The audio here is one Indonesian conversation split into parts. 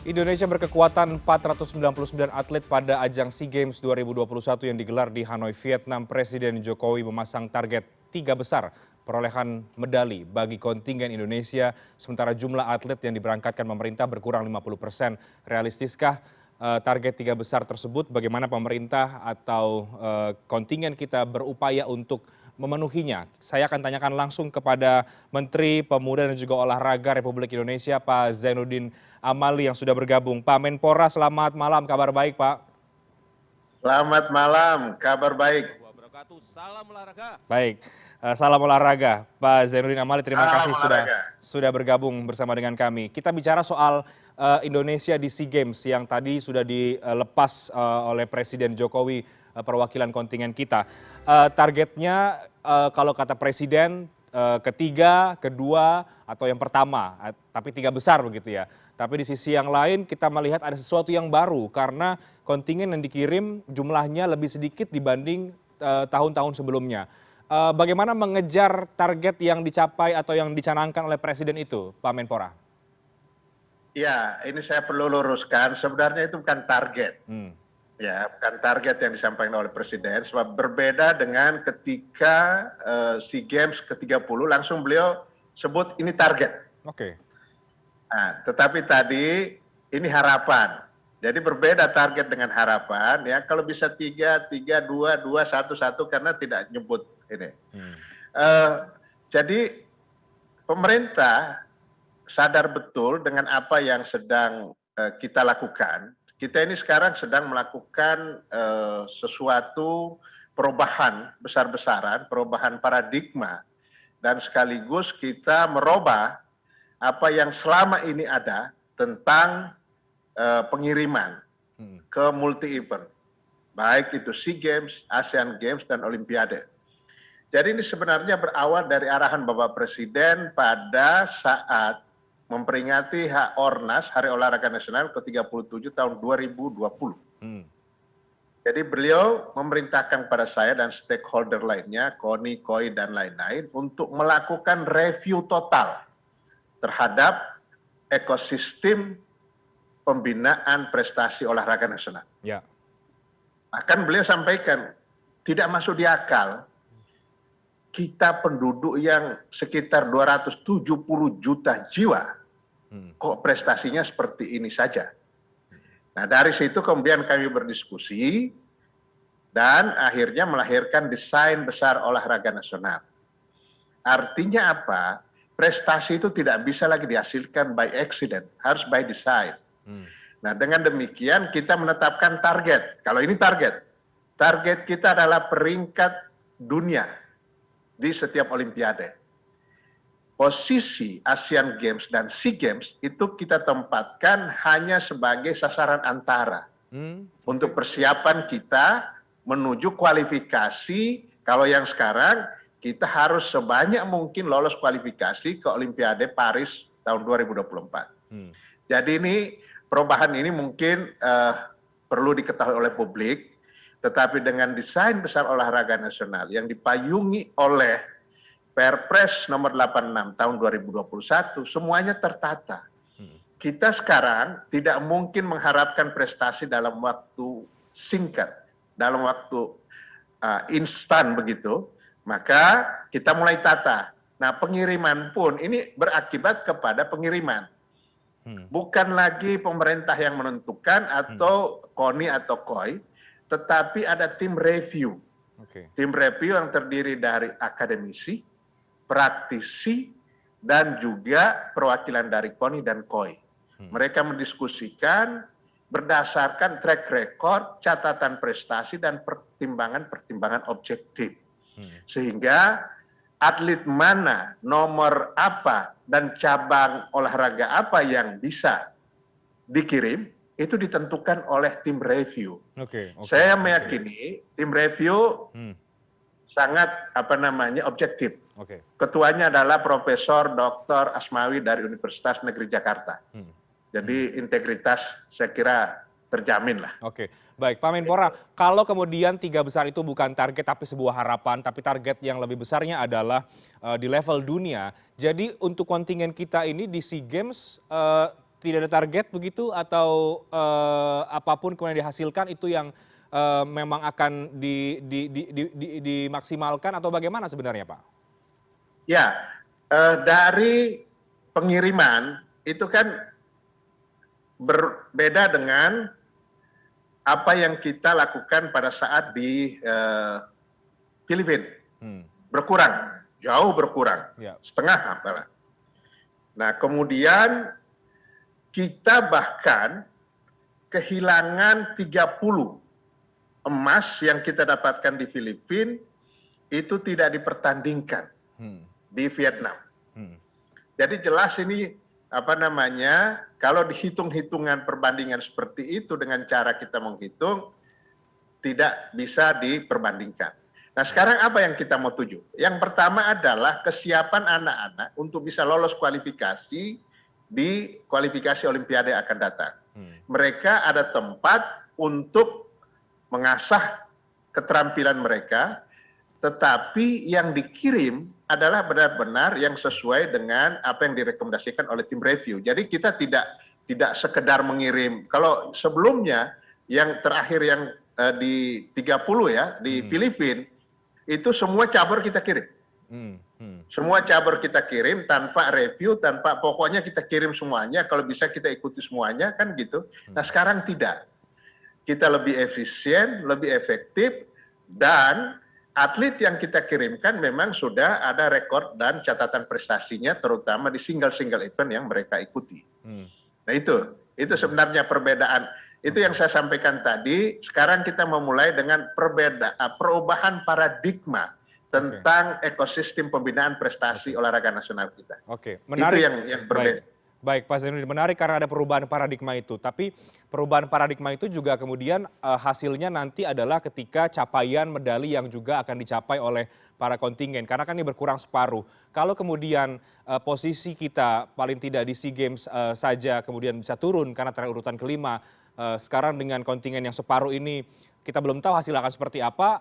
Indonesia berkekuatan 499 atlet pada ajang SEA Games 2021 yang digelar di Hanoi, Vietnam. Presiden Jokowi memasang target 3 besar perolehan medali bagi kontingen Indonesia, sementara jumlah atlet yang diberangkatkan pemerintah berkurang 50%. Realistiskah target 3 besar tersebut? Bagaimana pemerintah atau kontingen kita berupaya untuk memenuhinya? Saya akan tanyakan langsung kepada Menteri Pemuda dan juga Olahraga Republik Indonesia, Pak Zainuddin Amali yang sudah bergabung. Pak Menpora, selamat malam, kabar baik Pak? Selamat malam, kabar baik. Salam olahraga. Baik, salam olahraga. Pak Zainuddin Amali, terima kasih sudah bergabung bersama dengan kami. Kita bicara soal Indonesia di SEA Games yang tadi sudah dilepas oleh Presiden Jokowi, perwakilan kontingen kita. Targetnya kalau kata Presiden ketiga, kedua, atau yang pertama, tapi 3 besar begitu ya. Tapi di sisi yang lain kita melihat ada sesuatu yang baru karena kontingen yang dikirim jumlahnya lebih sedikit dibanding tahun-tahun sebelumnya. Bagaimana mengejar target yang dicapai atau yang dicanangkan oleh Presiden itu, Pak Menpora? Ya, ini saya perlu luruskan, sebenarnya itu bukan target. Ya, bukan target yang disampaikan oleh Presiden, sebab berbeda dengan ketika SEA Games ke-30 langsung beliau sebut ini target. Oke. Nah, tetapi tadi ini harapan. Jadi berbeda target dengan harapan ya. Kalau bisa 3, 3, 2, 2, 1, 1 karena tidak nyebut ini. Jadi pemerintah sadar betul dengan apa yang sedang kita lakukan. Kita ini sekarang sedang melakukan sesuatu perubahan besar-besaran, perubahan paradigma, dan sekaligus kita merubah apa yang selama ini ada tentang pengiriman ke multi-event, baik itu SEA Games, ASEAN Games, dan Olimpiade. Jadi ini sebenarnya berawal dari arahan Bapak Presiden pada saat memperingati HORNAS, Hari Olahraga Nasional ke-37 tahun 2020. Jadi beliau memerintahkan kepada saya dan stakeholder lainnya, KONI, KOI, dan lain-lain, untuk melakukan review total terhadap ekosistem pembinaan prestasi olahraga nasional. Ya. Bahkan beliau sampaikan, tidak masuk di akal kita penduduk yang sekitar 270 juta jiwa, kok prestasinya seperti ini saja. Nah, dari situ kemudian kami berdiskusi dan akhirnya melahirkan desain besar olahraga nasional. Artinya apa? Prestasi itu tidak bisa lagi dihasilkan by accident, harus by design. Nah, dengan demikian kita menetapkan target. Kalau ini target kita adalah peringkat dunia di setiap Olimpiade. Posisi ASEAN Games dan SEA Games itu kita tempatkan hanya sebagai sasaran antara untuk persiapan kita menuju kualifikasi. Kalau yang sekarang kita harus sebanyak mungkin lolos kualifikasi ke Olimpiade Paris tahun 2024. Jadi ini perubahan ini mungkin perlu diketahui oleh publik, tetapi dengan desain besar olahraga nasional yang dipayungi oleh Perpres nomor 86 tahun 2021, semuanya tertata. Kita sekarang tidak mungkin mengharapkan prestasi dalam waktu singkat, dalam waktu instan begitu, maka kita mulai tata. Nah, pengiriman pun ini berakibat kepada pengiriman. Bukan lagi pemerintah yang menentukan atau KONI atau KOI, tetapi ada tim review. Tim review yang terdiri dari akademisi, praktisi, dan juga perwakilan dari KONI dan KOI. Mereka mendiskusikan berdasarkan track record, catatan prestasi, dan pertimbangan-pertimbangan objektif. Sehingga atlet mana, nomor apa, dan cabang olahraga apa yang bisa dikirim, itu ditentukan oleh tim review. Saya meyakini tim review sangat objektif. Ketuanya adalah Profesor Dr. Asmawi dari Universitas Negeri Jakarta. Jadi integritas saya kira terjamin lah. Oke, baik Pak Menpora, kalau kemudian 3 besar itu bukan target tapi sebuah harapan, tapi target yang lebih besarnya adalah di level dunia. Jadi untuk kontingen kita ini di SEA Games tidak ada target begitu atau apapun kemudian dihasilkan itu yang memang akan dimaksimalkan atau bagaimana sebenarnya Pak? Ya, dari pengiriman itu kan berbeda dengan apa yang kita lakukan pada saat di Filipina. Berkurang, jauh berkurang, setengah apalah. Nah, kemudian kita bahkan kehilangan 30 emas yang kita dapatkan di Filipina itu tidak dipertandingkan di Vietnam. Jadi jelas ini apa namanya, kalau dihitung-hitungan perbandingan seperti itu dengan cara kita menghitung tidak bisa diperbandingkan. Nah, sekarang apa yang kita mau tuju? Yang pertama adalah kesiapan anak-anak untuk bisa lolos kualifikasi di kualifikasi Olimpiade akan datang. Mereka ada tempat untuk mengasah keterampilan mereka, tetapi yang dikirim adalah benar-benar yang sesuai dengan apa yang direkomendasikan oleh tim review. Jadi kita tidak sekedar mengirim. Kalau sebelumnya yang terakhir yang di 30 ya di Filipina itu semua cabur kita kirim. Semua cabur kita kirim tanpa review, tanpa pokoknya kita kirim semuanya. Kalau bisa kita ikuti semuanya kan gitu. Nah sekarang tidak. Kita lebih efisien, lebih efektif, dan atlet yang kita kirimkan memang sudah ada rekor dan catatan prestasinya, terutama di single-single event yang mereka ikuti. Nah itu sebenarnya perbedaan. Itu yang saya sampaikan tadi. Sekarang kita memulai dengan perubahan paradigma tentang ekosistem pembinaan prestasi olahraga nasional kita. Oke, menarik. Itu yang berbeda. Baik, Pak Zainuddin, menarik karena ada perubahan paradigma itu. Tapi perubahan paradigma itu juga kemudian hasilnya nanti adalah ketika capaian medali yang juga akan dicapai oleh para kontingen. Karena kan ini berkurang separuh. Kalau kemudian posisi kita paling tidak di SEA Games saja kemudian bisa turun karena terakhir urutan kelima, sekarang dengan kontingen yang separuh ini kita belum tahu hasil akan seperti apa.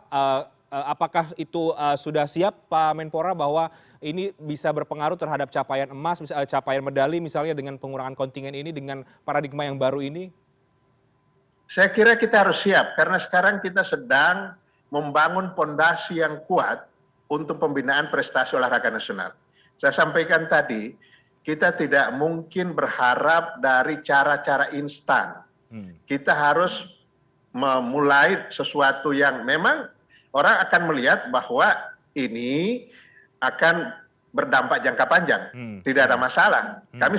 Apakah itu sudah siap Pak Menpora bahwa ini bisa berpengaruh terhadap capaian emas, capaian medali misalnya dengan pengurangan kontingen ini dengan paradigma yang baru ini? Saya kira kita harus siap karena sekarang kita sedang membangun fondasi yang kuat untuk pembinaan prestasi olahraga nasional. Saya sampaikan tadi, kita tidak mungkin berharap dari cara-cara instan. Kita harus memulai sesuatu yang memang orang akan melihat bahwa ini akan berdampak jangka panjang. Tidak ada masalah. Kami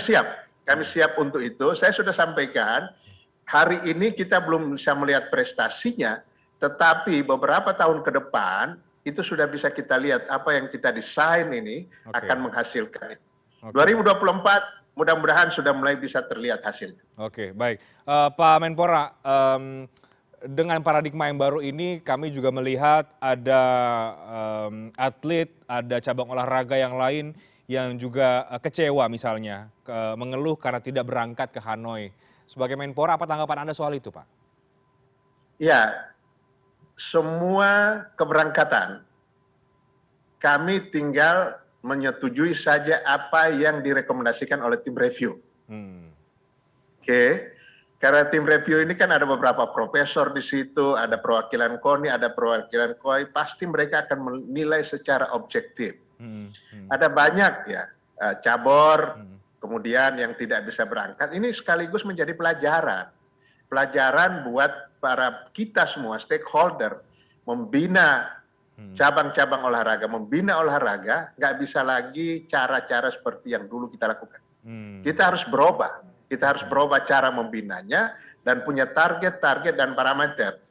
siap untuk itu. Saya sudah sampaikan, hari ini kita belum bisa melihat prestasinya, tetapi beberapa tahun ke depan, itu sudah bisa kita lihat apa yang kita desain ini akan menghasilkan. 2024 mudah-mudahan sudah mulai bisa terlihat hasilnya. Oke, baik. Pak Menpora, dengan paradigma yang baru ini kami juga melihat ada atlet, ada cabang olahraga yang lain yang juga kecewa misalnya, mengeluh karena tidak berangkat ke Hanoi. Sebagai Menpora, apa tanggapan Anda soal itu, Pak? Ya, semua keberangkatan kami tinggal menyetujui saja apa yang direkomendasikan oleh tim review. Oke. Karena tim review ini kan ada beberapa profesor di situ, ada perwakilan KONI, ada perwakilan KOI, pasti mereka akan menilai secara objektif. Ada banyak ya cabur, kemudian yang tidak bisa berangkat. Ini sekaligus menjadi pelajaran. Pelajaran buat para kita semua stakeholder membina cabang-cabang olahraga, membina olahraga, nggak bisa lagi cara-cara seperti yang dulu kita lakukan. Kita harus berubah. Kita harus berubah cara membinanya dan punya target-target dan parameter.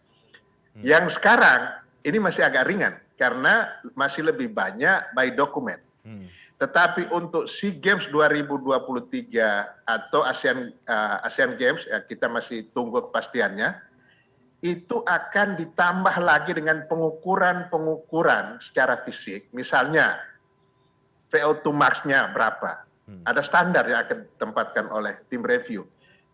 Yang sekarang ini masih agak ringan karena masih lebih banyak by dokumen. Tetapi untuk SEA Games 2023 atau ASEAN Games, ya kita masih tunggu kepastiannya, itu akan ditambah lagi dengan pengukuran secara fisik. Misalnya VO2 max-nya berapa. Ada standar yang akan ditempatkan oleh tim review.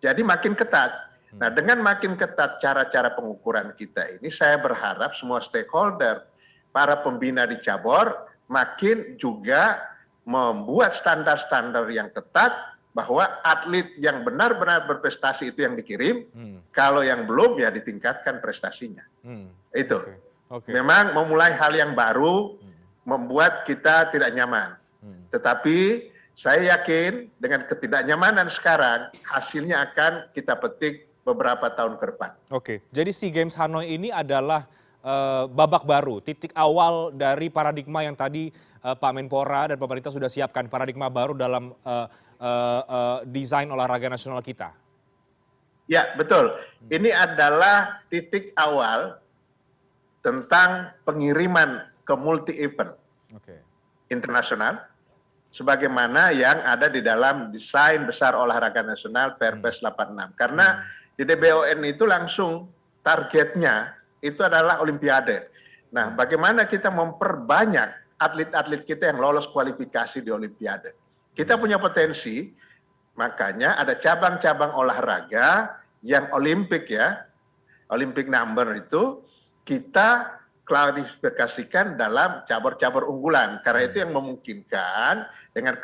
Jadi makin ketat. Nah, dengan makin ketat cara-cara pengukuran kita ini, saya berharap semua stakeholder, para pembina di cabur, makin juga membuat standar-standar yang ketat bahwa atlet yang benar-benar berprestasi itu yang dikirim, kalau yang belum ya ditingkatkan prestasinya. Itu. Memang memulai hal yang baru membuat kita tidak nyaman. Tetapi saya yakin dengan ketidaknyamanan sekarang hasilnya akan kita petik beberapa tahun ke depan. Oke, jadi SEA Games Hanoi ini adalah babak baru, titik awal dari paradigma yang tadi Pak Menpora dan pemerintah sudah siapkan, paradigma baru dalam desain olahraga nasional kita. Ya, betul. Ini adalah titik awal tentang pengiriman ke multi-event internasional, sebagaimana yang ada di dalam desain besar olahraga nasional Perpres 86. Karena di DBON itu langsung targetnya itu adalah Olimpiade. Nah, bagaimana kita memperbanyak atlet-atlet kita yang lolos kualifikasi di Olimpiade. Kita punya potensi, makanya ada cabang-cabang olahraga yang Olimpik ya, Olympic number itu kita klarifikasikan dalam cabur-cabur unggulan. Karena itu yang memungkinkan dengan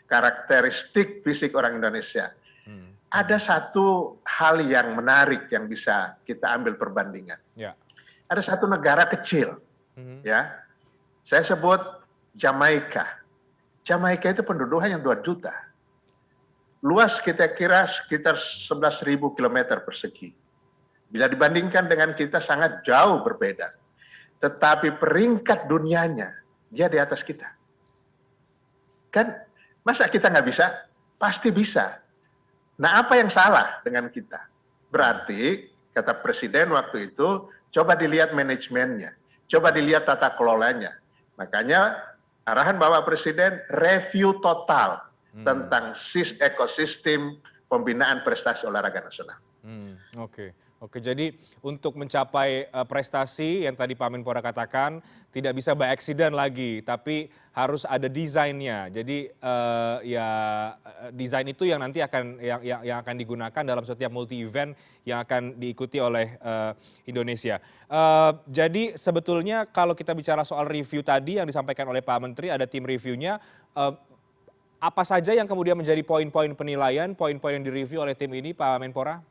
karakteristik fisik orang Indonesia. Ada satu hal yang menarik yang bisa kita ambil perbandingan. Ada satu negara kecil, ya, saya sebut Jamaika. Jamaika itu penduduknya yang 2 juta. Luas kita kira sekitar 11.000 km persegi. Bila dibandingkan dengan kita sangat jauh berbeda. Tetapi peringkat dunianya, dia di atas kita. Kan, masa kita nggak bisa? Pasti bisa. Nah, apa yang salah dengan kita? Berarti, kata Presiden waktu itu, coba dilihat manajemennya. Coba dilihat tata kelolanya. Makanya, arahan Bapak Presiden, review total tentang ekosistem pembinaan prestasi olahraga nasional. Oke, jadi untuk mencapai prestasi yang tadi Pak Menpora katakan tidak bisa by accident lagi, tapi harus ada desainnya. Jadi desain itu yang nanti akan digunakan dalam setiap multi event yang akan diikuti oleh Indonesia. Jadi sebetulnya kalau kita bicara soal review tadi yang disampaikan oleh Pak Menteri, ada tim reviewnya. Apa saja yang kemudian menjadi poin-poin penilaian, poin-poin yang direview oleh tim ini, Pak Menpora?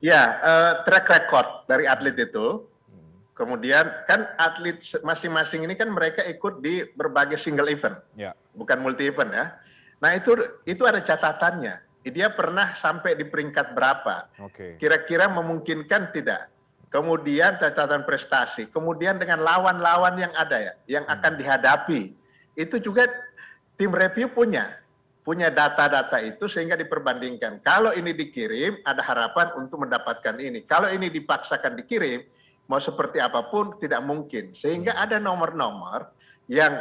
Ya, track record dari atlet itu, kemudian kan atlet masing-masing ini kan mereka ikut di berbagai single event, bukan multi event ya. Nah itu ada catatannya, dia pernah sampai di peringkat berapa, kira-kira memungkinkan tidak. Kemudian catatan prestasi, kemudian dengan lawan-lawan yang ada ya, yang akan dihadapi, itu juga tim review punya data-data itu sehingga diperbandingkan. Kalau ini dikirim, ada harapan untuk mendapatkan ini. Kalau ini dipaksakan dikirim, mau seperti apapun tidak mungkin. Sehingga ada nomor-nomor yang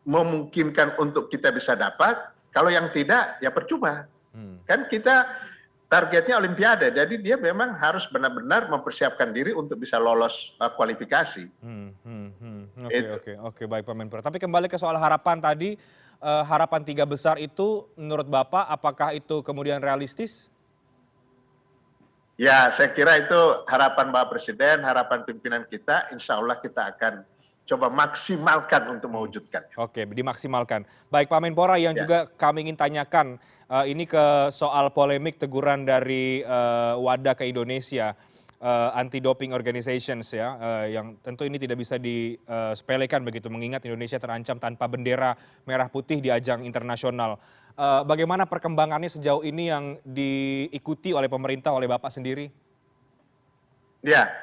memungkinkan untuk kita bisa dapat, kalau yang tidak, ya percuma. Kan kita targetnya Olimpiade, jadi dia memang harus benar-benar mempersiapkan diri untuk bisa lolos kualifikasi. Oke, baik Pak Menpora. Tapi kembali ke soal harapan tadi, harapan 3 besar itu menurut Bapak apakah itu kemudian realistis? Ya, saya kira itu harapan Bapak Presiden, harapan pimpinan kita, insya Allah kita akan coba maksimalkan untuk mewujudkan. Oke, dimaksimalkan. Baik Pak Menpora, yang juga kami ingin tanyakan, ini ke soal polemik teguran dari WADA ke Indonesia, Anti-Doping Organizations ya, yang tentu ini tidak bisa disepelekan begitu, mengingat Indonesia terancam tanpa bendera merah putih di ajang internasional. Bagaimana perkembangannya sejauh ini yang diikuti oleh pemerintah, oleh Bapak sendiri? Ya,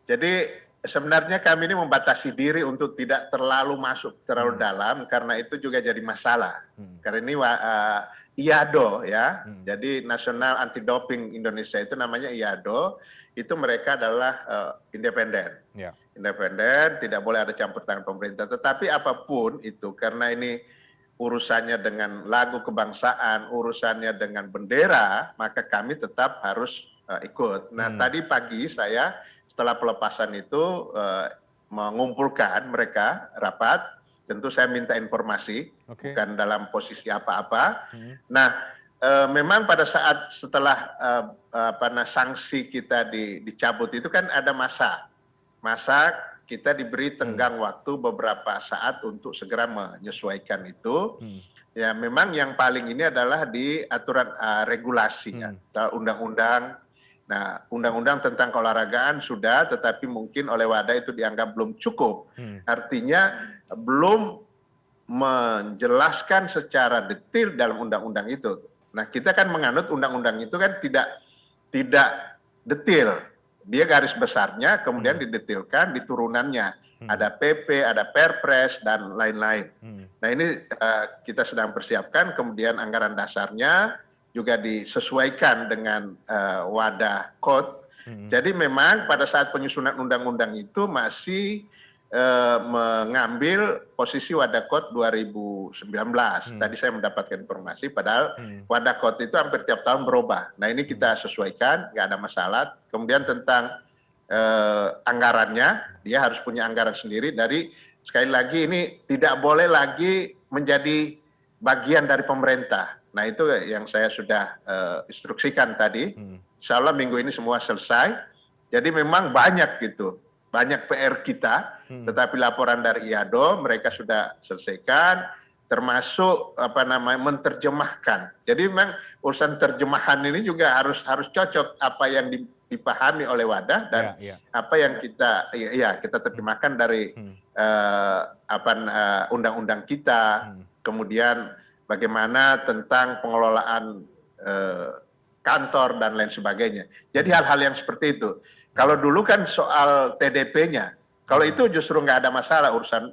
jadi sebenarnya kami ini membatasi diri untuk tidak terlalu masuk terlalu dalam, karena itu juga jadi masalah. Karena ini IADO ya, jadi National Anti-Doping Indonesia itu namanya IADO, itu mereka adalah independen. Independen, tidak boleh ada campur tangan pemerintah. Tetapi apapun itu, karena ini urusannya dengan lagu kebangsaan, urusannya dengan bendera, maka kami tetap harus ikut. Nah, tadi pagi saya setelah pelepasan itu mengumpulkan mereka rapat, tentu saya minta informasi, bukan dalam posisi apa-apa. Nah, memang pada saat setelah sanksi kita dicabut itu kan ada masa kita diberi tenggang waktu beberapa saat untuk segera menyesuaikan itu. Ya, memang yang paling ini adalah di aturan regulasi ya, undang-undang. Nah, undang-undang tentang keolahragaan sudah, tetapi mungkin oleh WADA itu dianggap belum cukup. Artinya belum menjelaskan secara detail dalam undang-undang itu. Nah, kita kan menganut undang-undang itu kan tidak detail. Dia garis besarnya, kemudian didetilkan di turunannya. Ada PP, ada Perpres, dan lain-lain. Nah ini kita sedang persiapkan, kemudian anggaran dasarnya juga disesuaikan dengan wadah code. Jadi memang pada saat penyusunan undang-undang itu masih mengambil posisi wadah code 2019. Tadi saya mendapatkan informasi, padahal wadah code itu hampir tiap tahun berubah. Nah ini kita sesuaikan, nggak ada masalah. Kemudian tentang anggarannya, dia harus punya anggaran sendiri dari, sekali lagi ini tidak boleh lagi menjadi bagian dari pemerintah. Nah itu yang saya sudah instruksikan tadi. Insya Allah minggu ini semua selesai. Jadi memang banyak gitu, banyak PR kita, tetapi laporan dari IADO mereka sudah selesaikan, termasuk menerjemahkan. Jadi memang urusan terjemahan ini juga harus cocok apa yang dipahami oleh wadah dan apa yang kita terjemahkan dari undang-undang kita, kemudian bagaimana tentang pengelolaan kantor dan lain sebagainya. Jadi hal-hal yang seperti itu. Kalau dulu kan soal TDP-nya, kalau itu justru nggak ada masalah urusan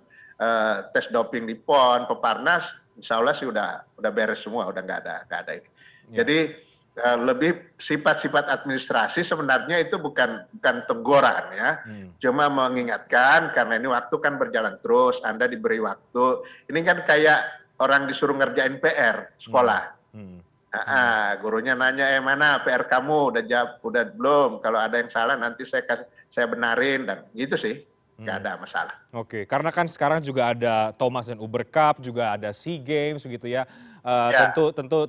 tes doping di PON, Peparnas, insya Allah sih udah beres semua, udah nggak ada ini. Jadi lebih sifat-sifat administrasi sebenarnya itu bukan teguran ya, cuma mengingatkan karena ini waktu kan berjalan terus, Anda diberi waktu. Ini kan kayak orang disuruh ngerjain PR sekolah. Gurunya nanya, mana PR kamu udah belum? Kalau ada yang salah nanti saya benarin, dan gitu sih. Nggak ada masalah. Oke, karena kan sekarang juga ada Thomas dan Uber Cup, juga ada SEA Games begitu ya. Tentu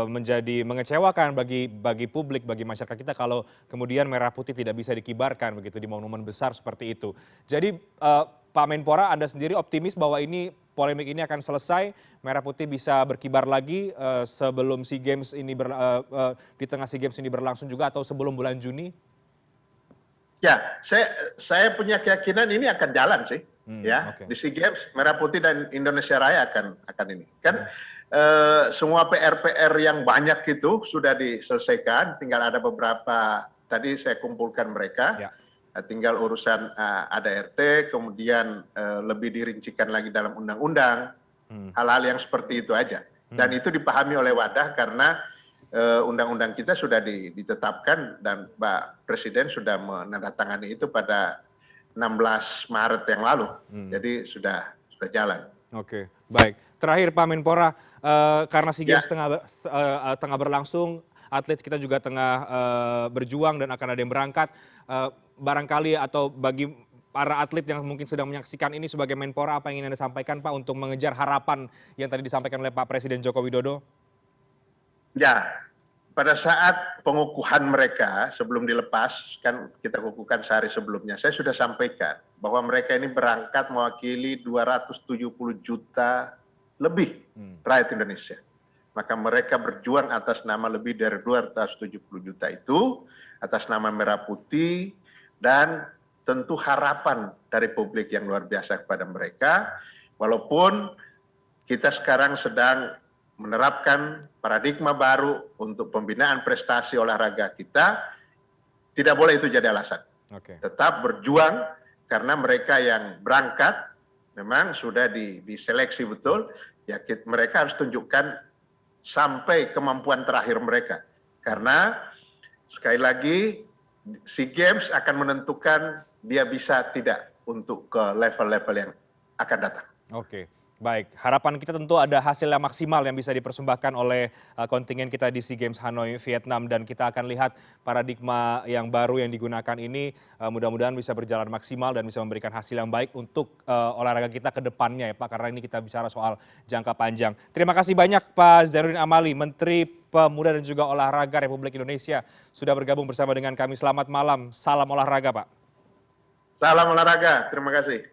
menjadi mengecewakan bagi publik, bagi masyarakat kita kalau kemudian merah putih tidak bisa dikibarkan begitu di monumen besar seperti itu. Jadi Pak Menpora, Anda sendiri optimis bahwa ini polemik ini akan selesai, merah putih bisa berkibar lagi sebelum SEA Games ini di tengah SEA Games ini berlangsung juga, atau sebelum bulan Juni? Ya, saya punya keyakinan ini akan jalan sih, ya. Di SEA Games Merah Putih dan Indonesia Raya akan ini. Kan semua PR yang banyak itu sudah diselesaikan, tinggal ada beberapa tadi saya kumpulkan mereka. Tinggal urusan ADRT, kemudian lebih dirincikan lagi dalam undang-undang, hal-hal yang seperti itu aja. Dan itu dipahami oleh wadah karena undang-undang kita sudah ditetapkan dan Pak Presiden sudah menandatangani itu pada 16 Maret yang lalu. Jadi sudah jalan. Oke, baik. Terakhir Pak Menpora, karena SEA Games tengah berlangsung, atlet kita juga tengah berjuang dan akan ada yang berangkat. Barangkali atau bagi para atlet yang mungkin sedang menyaksikan ini, sebagai Menpora, apa yang ingin Anda sampaikan Pak untuk mengejar harapan yang tadi disampaikan oleh Pak Presiden Joko Widodo? Ya, pada saat pengukuhan mereka sebelum dilepas, kan kita kukuhkan sehari sebelumnya, saya sudah sampaikan bahwa mereka ini berangkat mewakili 270 juta lebih rakyat Indonesia. Maka mereka berjuang atas nama lebih dari 270 juta itu, atas nama Merah Putih, dan tentu harapan dari publik yang luar biasa kepada mereka. Walaupun kita sekarang sedang menerapkan paradigma baru untuk pembinaan prestasi olahraga kita, tidak boleh itu jadi alasan. Tetap berjuang, karena mereka yang berangkat memang sudah diseleksi betul, ya mereka harus tunjukkan sampai kemampuan terakhir mereka. Karena sekali lagi SEA Games akan menentukan dia bisa tidak untuk ke level-level yang akan datang. Oke. Baik, harapan kita tentu ada hasil yang maksimal yang bisa dipersembahkan oleh kontingen kita di SEA Games Hanoi, Vietnam, dan kita akan lihat paradigma yang baru yang digunakan ini mudah-mudahan bisa berjalan maksimal dan bisa memberikan hasil yang baik untuk olahraga kita ke depannya ya Pak, karena ini kita bicara soal jangka panjang. Terima kasih banyak Pak Zainuddin Amali, Menteri Pemuda dan juga Olahraga Republik Indonesia, sudah bergabung bersama dengan kami. Selamat malam, salam olahraga Pak. Salam olahraga, terima kasih.